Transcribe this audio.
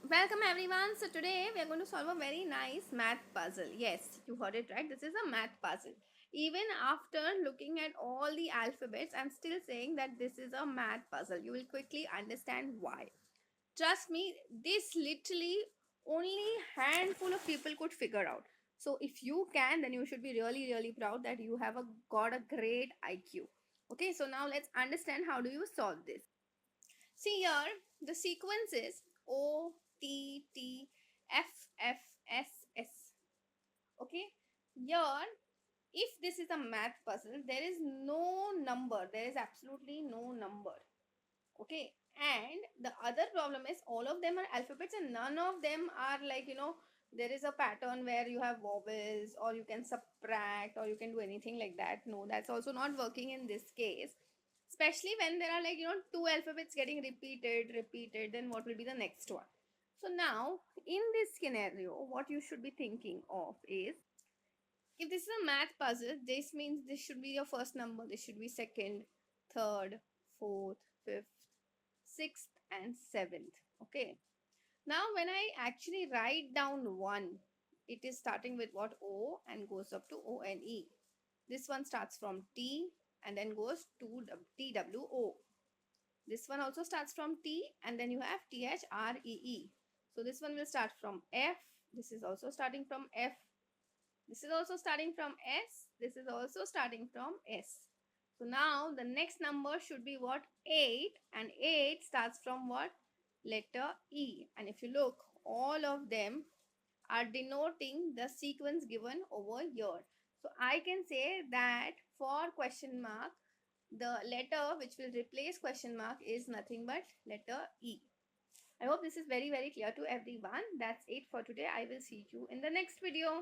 Welcome everyone. So today we are going to solve a very nice math puzzle. Yes, you heard it right. This is a math puzzle. Even after looking at all the alphabets, I'm still saying that this is a math puzzle. You will quickly understand why. Trust me, this literally only handful of people could figure out. So if you can, then you should be really proud that you have got a great IQ. Okay, so now let's understand how do you solve this. See here, the sequence is O, T, T, F, F, S, S. Okay, here, if this is a math puzzle, there is no number, there is absolutely no number. Okay, and the other problem is all of them are alphabets and none of them are there is a pattern where you have vowels or you can subtract or you can do anything like that. No, that's also not working in this case, especially when there are two alphabets getting repeated, then what will be the next one? So now in this scenario, what you should be thinking of is, if this is a math puzzle, this means this should be your first number, this should be second, third, fourth, fifth, sixth, and seventh. Okay, now when I actually write down one, it is starting with what? O and goes up to O and E. This one starts from T and then goes to T W O. This one also starts from T and then you have T H R E E. So this one will start from F. This is also starting from F. This is also starting from S. This is also starting from S. So now the next number should be what? 8, and 8 starts from what? Letter E. And if you look, all of them are denoting the sequence given over here. So I can say that for question mark, the letter which will replace question mark is nothing but letter E. I hope this is very clear to everyone. That's it for today. I will see you in the next video.